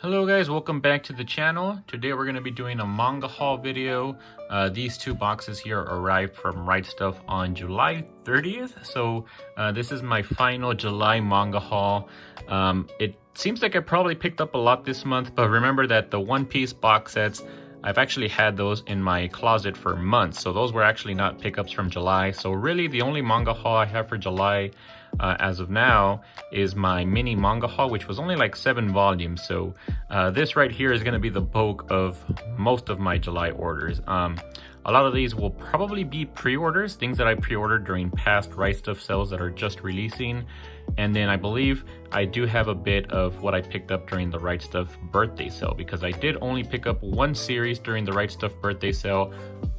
Hello guys, welcome back to the channel. Today we're going to be doing a manga haul video. These two boxes here arrived from Rightstuf on July 30th. So this is my final July manga haul. It seems like I probably picked up a lot this month, but remember that the One Piece box sets, I've actually had those in my closet for months. So those were actually not pickups from July. So really the only manga haul I have for July as of now is my mini manga haul, which was only like 7 volumes. So this right here is going to be the bulk of most of my July orders. A lot of these will probably be pre-orders, things that I pre-ordered during past Rightstuf sales that are just releasing. And then I believe I do have a bit of what I picked up during the Rightstuf birthday sale, because I did only pick up one series during the Rightstuf birthday sale.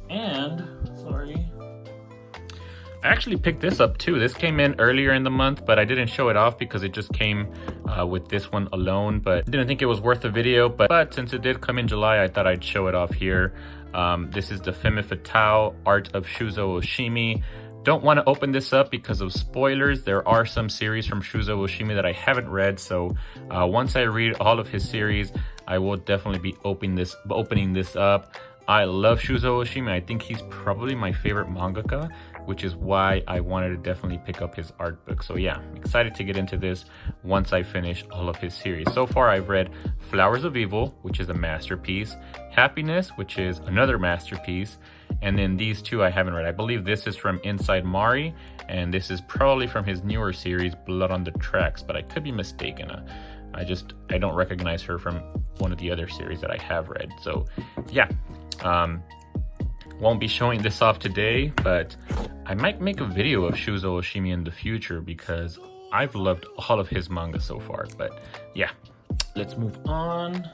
And I actually picked this up too. This came in earlier in the month, but I didn't show it off because it just came with this one alone. But I didn't think it was worth a video. But since it did come in July, I thought I'd show it off here. This is the Femme Fatale Art of Shuzo Oshimi. Don't want to open this up because of spoilers. There are some series from Shuzo Oshimi that I haven't read. So once I read all of his series, I will definitely be opening this up. I love Shuzo Oshimi. I think he's probably my favorite mangaka, which is why I wanted to definitely pick up his art book. So yeah, I'm excited to get into this once I finish all of his series. So far I've read Flowers of Evil, which is a masterpiece, Happiness, which is another masterpiece, and then these two I haven't read. I believe this is from Inside Mari, and this is probably from his newer series, Blood on the Tracks, but I could be mistaken. I don't recognize her from one of the other series that I have read. So yeah, won't be showing this off today, but I might make a video of Shuzo Oshimi in the future because I've loved all of his manga so far. But yeah, let's move on.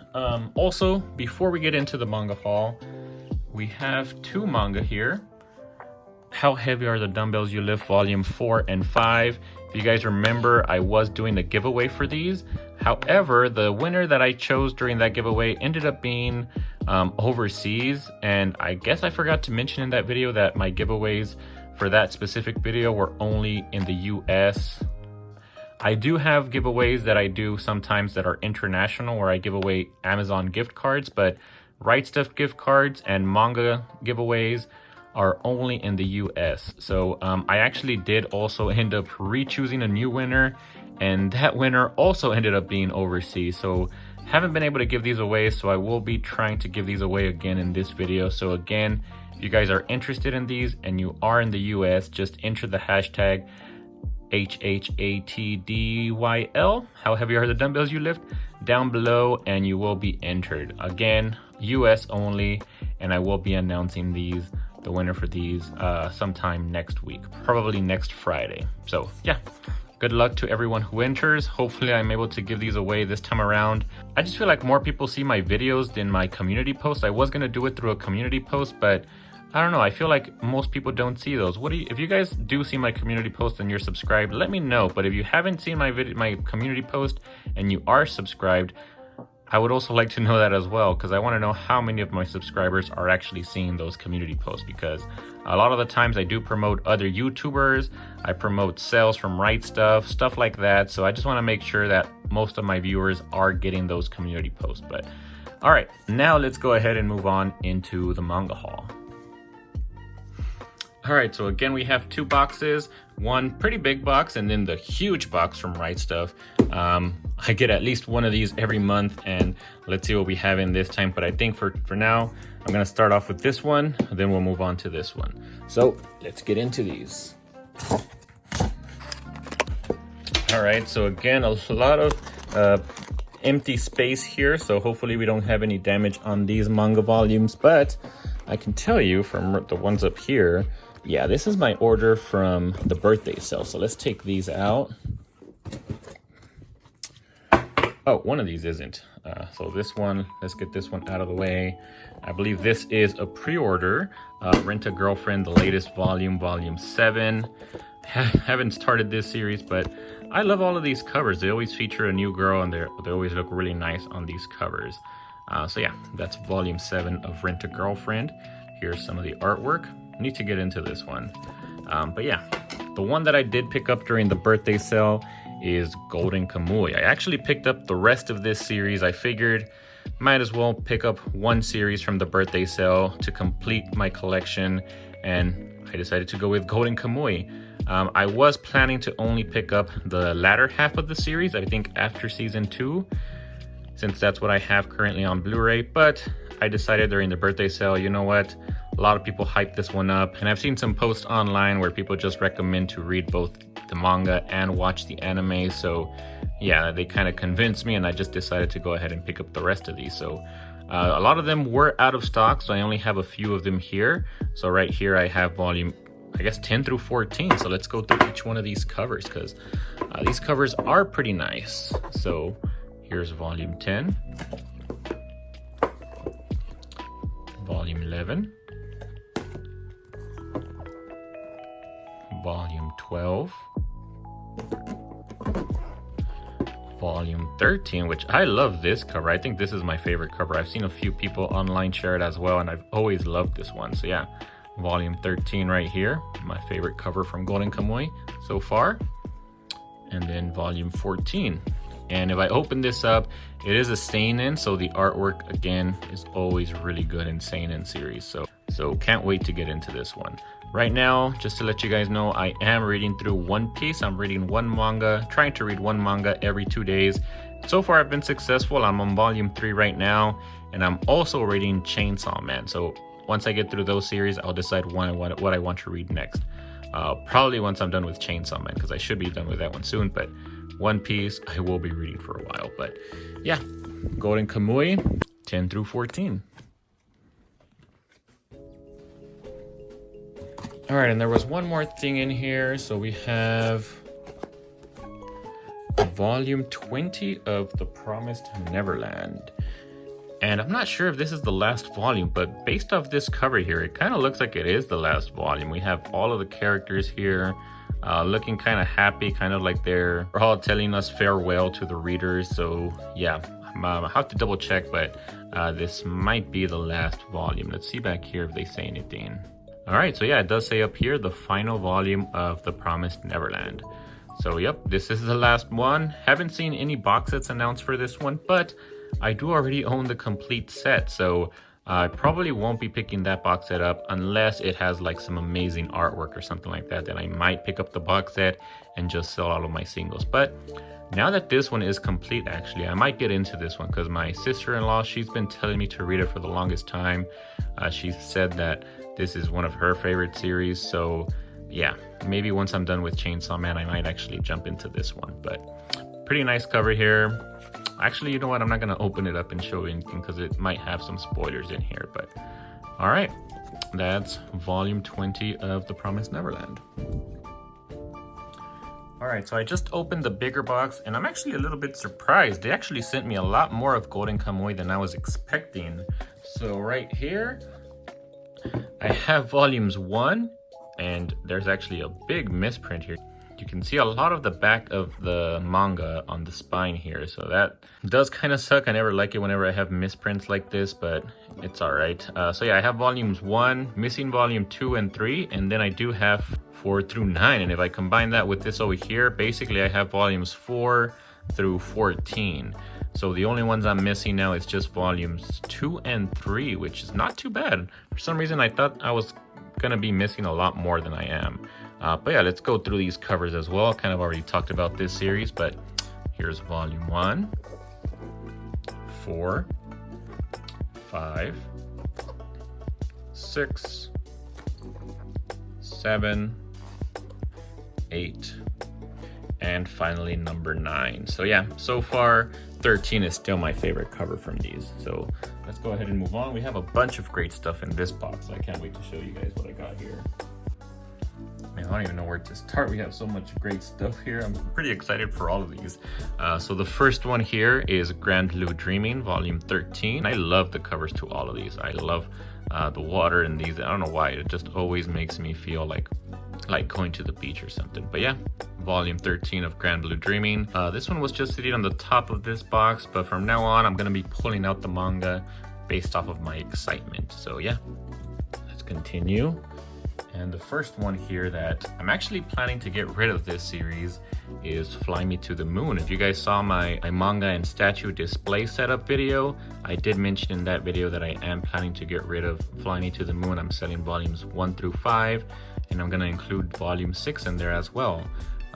Also, before we get into the manga haul, we have 2 manga here. How Heavy Are the Dumbbells You Lift Volume 4 and 5. If you guys remember, I was doing a giveaway for these. However, the winner that I chose during that giveaway ended up being overseas, and I guess I forgot to mention in that video that my giveaways for that specific video were only in the US. I do have giveaways that I do sometimes that are international, where I give away Amazon gift cards, but Rightstuf gift cards and manga giveaways are only in the US. So I actually did also end up re-choosing a new winner, and that winner also ended up being overseas. So haven't been able to give these away, so I will be trying to give these away again in this video. So again, if you guys are interested in these and you are in the US, just enter the hashtag HHATDYL, How Heavy Are the Dumbbells You Lift, down below, and you will be entered. Again, US only, and I will be announcing the winner for these sometime next week, probably next Friday. So yeah, good luck to everyone who enters. Hopefully I'm able to give these away this time around. I just feel like more people see my videos than my community post. I was gonna do it through a community post, but I don't know, I feel like most people don't see those. If you guys do see my community post and you're subscribed, let me know. But if you haven't seen my community post and you are subscribed, I would also like to know that as well, because I want to know how many of my subscribers are actually seeing those community posts, because a lot of the times I do promote other YouTubers, I promote sales from Rightstuf, stuff like that. So I just want to make sure that most of my viewers are getting those community posts. But all right, now let's go ahead and move on into the manga haul. All right, so again, we have 2 boxes, one pretty big box and then the huge box from Rightstuf. I get at least one of these every month, and let's see what we have in this time. But I think for now, I'm gonna start off with this one, then we'll move on to this one. So let's get into these. All right, so again, a lot of empty space here. So hopefully we don't have any damage on these manga volumes, but I can tell you from the ones up here, yeah, this is my order from the birthday sale. So let's take these out. Oh, one of these isn't. So this one, let's get this one out of the way. I believe this is a pre-order. Rent a Girlfriend, the latest volume, volume 7. Haven't started this series, but I love all of these covers. They always feature a new girl, and they always look really nice on these covers. So yeah, that's volume 7 of Rent a Girlfriend. Here's some of the artwork. Need to get into this one. But yeah, the one that I did pick up during the birthday sale is Golden Kamuy. I actually picked up the rest of this series. I figured might as well pick up one series from the birthday sale to complete my collection, and I decided to go with Golden Kamuy. I was planning to only pick up the latter half of the series, I think after season 2, since that's what I have currently on Blu-ray, but I decided during the birthday sale, you know what, a lot of people hype this one up, and I've seen some posts online where people just recommend to read both the manga and watch the anime, so yeah, they kind of convinced me, and I just decided to go ahead and pick up the rest of these. So a lot of them were out of stock, so I only have a few of them here. So right here I have volume, I guess, 10 through 14. So let's go through each one of these covers, because these covers are pretty nice. So here's volume 10, volume 11, volume 12, volume 13, which I love this cover. I think this is my favorite cover. I've seen a few people online share it as well, and I've always loved this one. So yeah, volume 13 right here, my favorite cover from Golden Kamuy so far. And then volume 14. And if I open this up, it is a seinen, so the artwork again is always really good in seinen series. So can't wait to get into this one. Right now, just to let you guys know, I am reading through One Piece. I'm reading one manga, trying to read one manga every 2 days. So far, I've been successful. I'm on volume 3 right now, and I'm also reading Chainsaw Man. So once I get through those series, I'll decide what I want to read next. Probably once I'm done with Chainsaw Man, because I should be done with that one soon. But One Piece, I will be reading for a while. But yeah, Golden Kamuy, 10 through 14. All right, and there was one more thing in here. So we have volume 20 of The Promised Neverland. And I'm not sure if this is the last volume, but based off this cover here, it kind of looks like it is the last volume. We have all of the characters here looking kind of happy, kind of like they're all telling us farewell to the readers. So yeah, I'll have to double check, but this might be the last volume. Let's see back here if they say anything. All right, so yeah, it does say up here, the final volume of The Promised Neverland. So yep, this is the last one. Haven't seen any box sets announced for this one, but I do already own the complete set. So I probably won't be picking that box set up unless it has like some amazing artwork or something like that. Then I might pick up the box set and just sell all of my singles. But now that this one is complete, actually, I might get into this one because my sister-in-law, she's been telling me to read it for the longest time. She said that this is one of her favorite series. So yeah, maybe once I'm done with Chainsaw Man, I might actually jump into this one. But pretty nice cover here. Actually, you know what? I'm not going to open it up and show anything because it might have some spoilers in here. But all right, that's volume 20 of The Promised Neverland. All right, so I just opened the bigger box, and I'm actually a little bit surprised. They actually sent me a lot more of Golden Kamuy than I was expecting. So right here, I have volumes 1, and there's actually a big misprint here. You can see a lot of the back of the manga on the spine here, so that does kind of suck. I never like it whenever I have misprints like this, but it's all right. So yeah, I have volumes 1, missing volume 2 and 3, and then I do have 4 through 9. And if I combine that with this over here, basically I have volumes 4 through 14. So the only ones I'm missing now is just volumes 2 and 3, which is not too bad. For some reason, I thought I was gonna be missing a lot more than I am. But yeah, let's go through these covers as well. Kind of already talked about this series, but here's volume 1, 4, 5, 6, 7, 8, and finally number 9. So yeah, so far 13 is still my favorite cover from these. So let's go ahead and move on. We have a bunch of great stuff in this box. I can't wait to show you guys what I got here. Man, I don't even know where to start. We have so much great stuff here. I'm pretty excited for all of these. So the first one here is Grand Blue Dreaming, volume 13. I love the covers to all of these. I love the water in these. I don't know why. It just always makes me feel like going to the beach or something. But yeah, volume 13 of Grand Blue Dreaming. This one was just sitting on the top of this box, but from now on, I'm gonna be pulling out the manga based off of my excitement. So yeah, let's continue. And the first one here that I'm actually planning to get rid of this series is Fly Me to the Moon. If you guys saw my manga and statue display setup video, I did mention in that video that I am planning to get rid of Fly Me to the Moon. I'm selling volumes 1 through 5, and I'm gonna include volume 6 in there as well.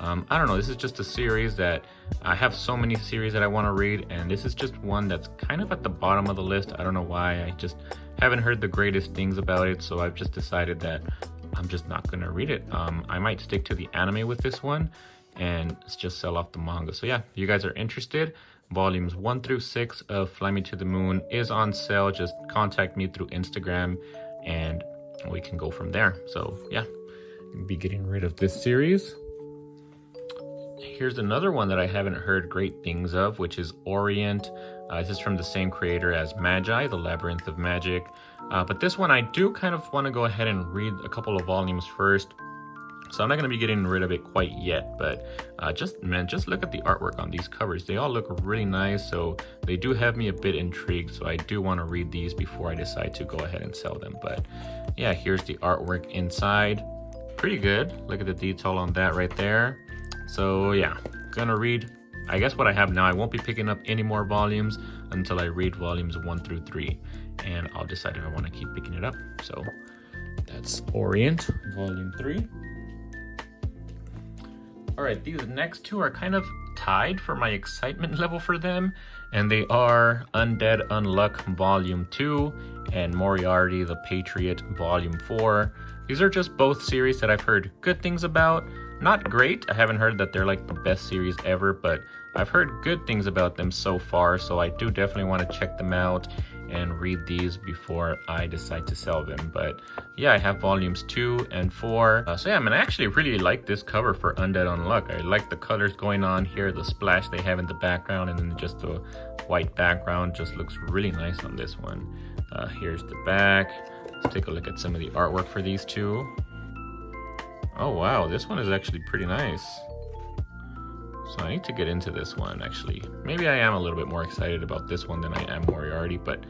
I don't know, this is just a series that I have so many series that I want to read, and this is just one that's kind of at the bottom of the list. I don't know why, I just haven't heard the greatest things about it, so I've just decided that I'm just not going to read it. I might stick to the anime with this one and just sell off the manga. So yeah, if you guys are interested, volumes 1 through 6 of Fly Me to the Moon is on sale. Just contact me through Instagram and we can go from there. So yeah, I'll be getting rid of this series. Here's another one that I haven't heard great things of, which is Orient. This is from the same creator as Magi, The Labyrinth of Magic. But this one I do kind of want to go ahead and read a couple of volumes first. So I'm not going to be getting rid of it quite yet, but just look at the artwork on these covers. They all look really nice, so they do have me a bit intrigued. So I do want to read these before I decide to go ahead and sell them. But yeah, here's the artwork inside. Pretty good. Look at the detail on that right there. So yeah, gonna read, I guess what I have now. I won't be picking up any more volumes until I read volumes 1 through 3, and I'll decide if I want to keep picking it up. So that's Orient, volume 3. All right, these next two are kind of tied for my excitement level for them, and they are Undead Unluck volume 2 and Moriarty the Patriot volume 4. These are just both series that I've heard good things about. Not great, I haven't heard that they're like the best series ever, but I've heard good things about them so far, so I do definitely want to check them out and read these before I decide to sell them. But yeah, I have volumes 2 and 4. So yeah, I mean, I actually really like this cover for Undead Unluck. I like the colors going on here, the splash they have in the background, and then just the white background just looks really nice on this one. Here's the back. Let's take a look at some of the artwork for these two. Oh wow, this one is actually pretty nice. So I need to get into this one actually. Maybe I am a little bit more excited about this one than I am Moriarty, but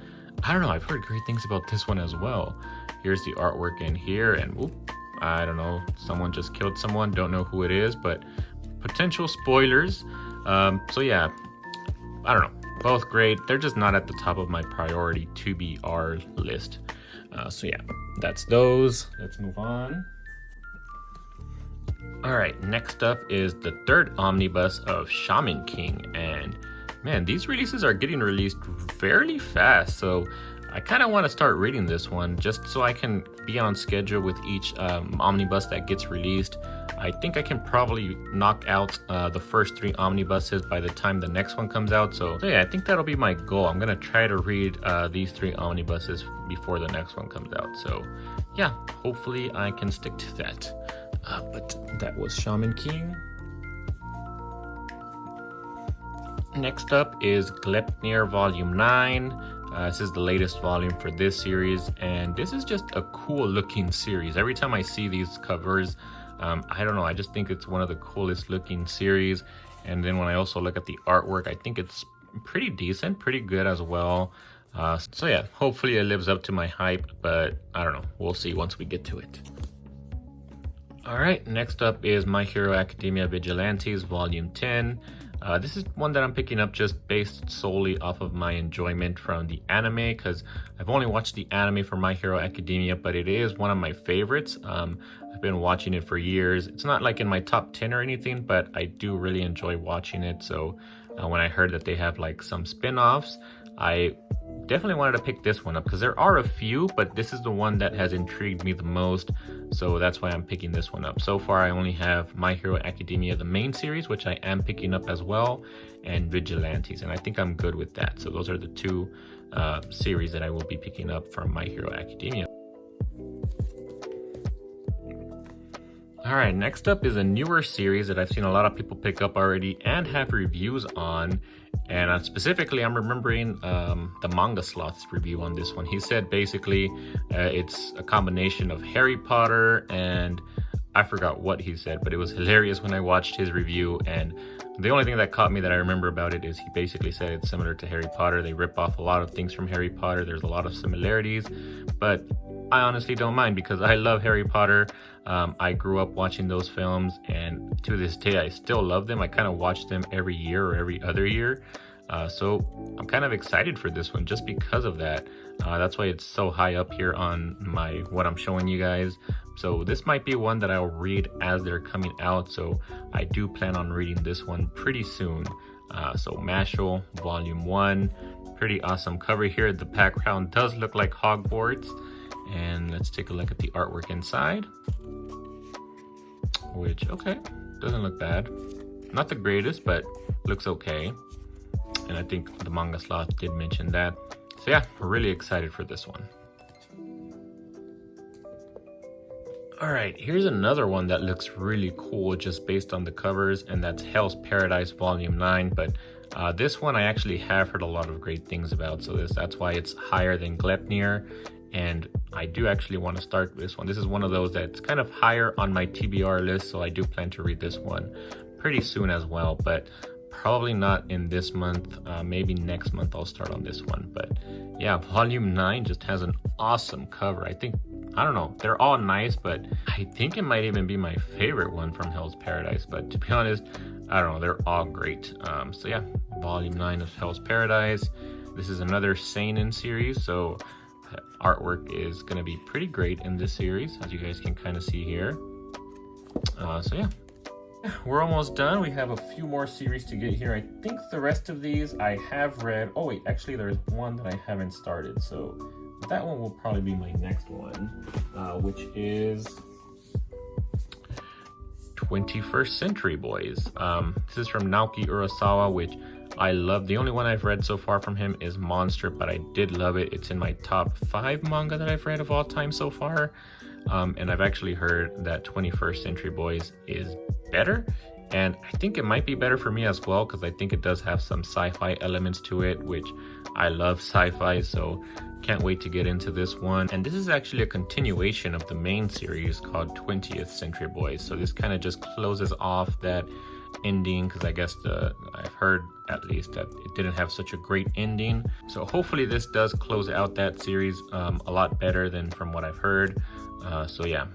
I don't know, I've heard great things about this one as well. Here's the artwork in here, and whoop, I don't know, someone just killed someone, don't know who it is, but potential spoilers. So yeah, I don't know, both great. They're just not at the top of my priority TBR list. So yeah, that's those. Let's move on. All right, next up is the third omnibus of Shaman King, and man, these releases are getting released fairly fast, so I kind of want to start reading this one just so I can be on schedule with each omnibus that gets released. I think I can probably knock out the first 3 omnibuses by the time the next one comes out, so yeah, I think that'll be my goal. I'm gonna try to read these 3 omnibuses before the next one comes out, so yeah, hopefully I can stick to that. But that was Shaman King. Next up is Gleipnir Volume 9. This is the latest volume for this series, and this is just a cool looking series. Every time I see these covers, I don't know, I just think it's one of the coolest looking series. And then when I also look at the artwork, I think it's pretty decent, pretty good as well. So yeah, hopefully it lives up to my hype, but I don't know, we'll see once we get to it. All right, next up is My Hero Academia Vigilantes Volume 10. This is one that I'm picking up just based solely off of my enjoyment from the anime, because I've only watched the anime for My Hero Academia, but it is one of my favorites. I've been watching it for years. It's not like in my top 10 or anything, but I do really enjoy watching it. So when I heard that they have like some spin-offs, I definitely wanted to pick this one up because there are a few, but this is the one that has intrigued me the most. So that's why I'm picking this one up. So far, I only have My Hero Academia, the main series, which I am picking up as well, and Vigilantes, and I think I'm good with that. So those are the 2 series that I will be picking up from My Hero Academia. All right, next up is a newer series that I've seen a lot of people pick up already and have reviews on. And specifically, I'm remembering the Manga Sloth's review on this one. He said basically it's a combination of Harry Potter and I forgot what he said, but it was hilarious when I watched his review. And the only thing that caught me that I remember about it is he basically said it's similar to Harry Potter. They rip off a lot of things from Harry Potter. There's a lot of similarities, but I honestly don't mind because I love Harry Potter. I grew up watching those films, and to this day I still love them. I kind of watch them every year or every other year. So I'm kind of excited for this one just because of that. That's why it's so high up here on what I'm showing you guys. So this might be one that I'll read as they're coming out. So I do plan on reading this one pretty soon. So Mashal Volume 1, pretty awesome cover here. The background does look like Hogwarts. And let's take a look at the artwork inside. Which, okay, doesn't look bad. Not the greatest, but looks okay. And I think the Manga Sloth did mention that. So yeah, we're really excited for this one. All right, here's another one that looks really cool just based on the covers, and that's Hell's Paradise Volume 9. But this one I actually have heard a lot of great things about, so that's why it's higher than Gleipnir. And I do actually want to start this one. This is one of those that's kind of higher on my TBR list, so I do plan to read this one pretty soon as well, but probably not in this month. Maybe next month I'll start on this one. But yeah, Volume 9 just has an awesome cover. I don't know, they're all nice, but I think it might even be my favorite one from Hell's Paradise. But to be honest, I don't know, they're all great. So yeah, Volume 9 of Hell's Paradise. This is another seinen series, so artwork is going to be pretty great in this series, as you guys can kind of see here. So yeah, we're almost done. We have a few more series to get here. I think the rest of these I have read. Oh wait, actually there's one that I haven't started, so that one will probably be my next one, which is 21st Century Boys. This is from Naoki Urasawa, which I love. The only one I've read so far from him is Monster, but I did love it. It's in my top 5 manga that I've read of all time so far. And I've actually heard that 21st Century Boys is better. And I think it might be better for me as well, because I think it does have some sci-fi elements to it, which I love sci-fi, so can't wait to get into this one. And this is actually a continuation of the main series called 20th Century Boys. So this kind of just closes off that ending, because I guess I've heard at least that it didn't have such a great ending. So hopefully this does close out that series a lot better than from what I've heard. So yeah,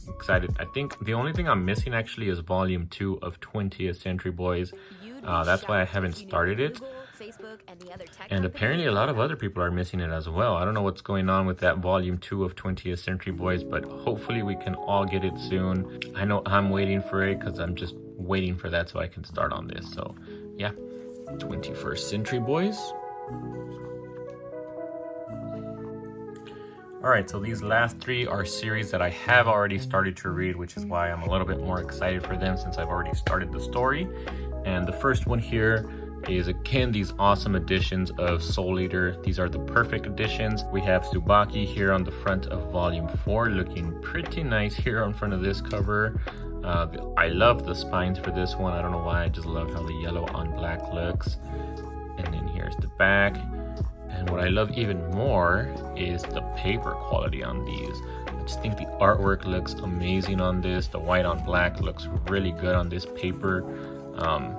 excited. I think the only thing I'm missing actually is Volume 2 of 20th Century Boys. That's why I haven't started it. And apparently a lot of other people are missing it as well. I don't know what's going on with that Volume 2 of 20th Century Boys, but hopefully we can all get it soon. I know I'm waiting for it because I'm just waiting for that so I can start on this. So yeah, 21st Century Boys. Alright, so these last 3 are series that I have already started to read, which is why I'm a little bit more excited for them since I've already started the story. And the first one here is again these awesome editions of Soul Eater. These are the perfect editions. We have Tsubaki here on the front of Volume 4, looking pretty nice here on front of this cover. I love the spines for this one. I don't know why, I just love how the yellow on black looks. And then here's the back. And what I love even more is the paper quality on these. I just think the artwork looks amazing on this. The white on black looks really good on this paper.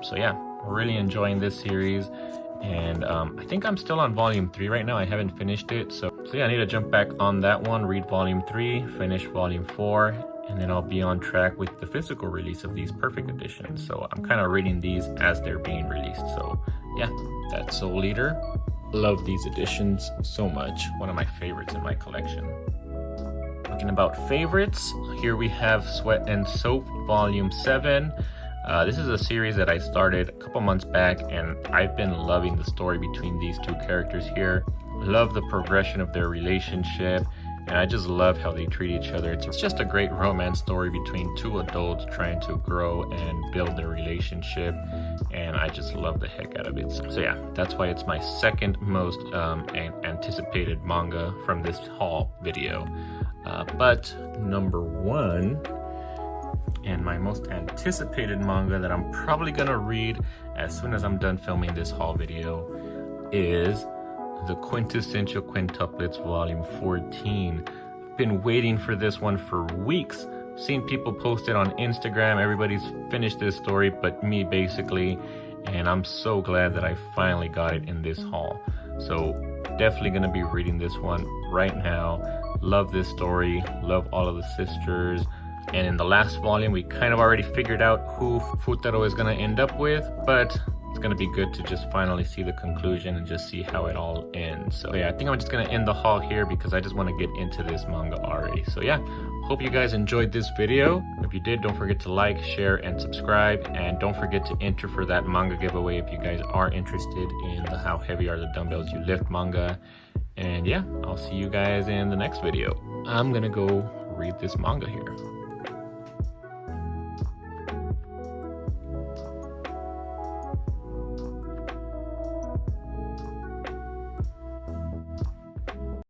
So yeah, really enjoying this series. And I think I'm still on Volume 3 right now. I haven't finished it. So yeah, I need to jump back on that one, read Volume 3, finish Volume 4, and then I'll be on track with the physical release of these perfect editions. So I'm kind of reading these as they're being released. So yeah, that's Soul Eater. Love these editions so much. One of my favorites in my collection. Talking about favorites, here we have Sweat and Soap Volume 7. This is a series that I started a couple months back, and I've been loving the story between these 2 characters here. Love the progression of their relationship, and I just love how they treat each other. It's just a great romance story between 2 adults trying to grow and build their relationship, and I just love the heck out of it. So yeah, that's why it's my second most anticipated manga from this haul video. But number 1, and my most anticipated manga that I'm probably gonna read as soon as I'm done filming this haul video, is the Quintessential Quintuplets Volume 14. I've been waiting for this one for weeks. Seen people post it on Instagram. Everybody's finished this story but me, basically. And I'm so glad that I finally got it in this haul. So definitely gonna be reading this one right now. Love this story, love all of the sisters. And in the last volume, we kind of already figured out who Futaro is going to end up with, but it's going to be good to just finally see the conclusion and just see how it all ends. So yeah, I think I'm just going to end the haul here because I just want to get into this manga already. So yeah, hope you guys enjoyed this video. If you did, don't forget to like, share, and subscribe. And don't forget to enter for that manga giveaway if you guys are interested in the How Heavy Are the Dumbbells You Lift manga. And yeah, I'll see you guys in the next video. I'm going to go read this manga here.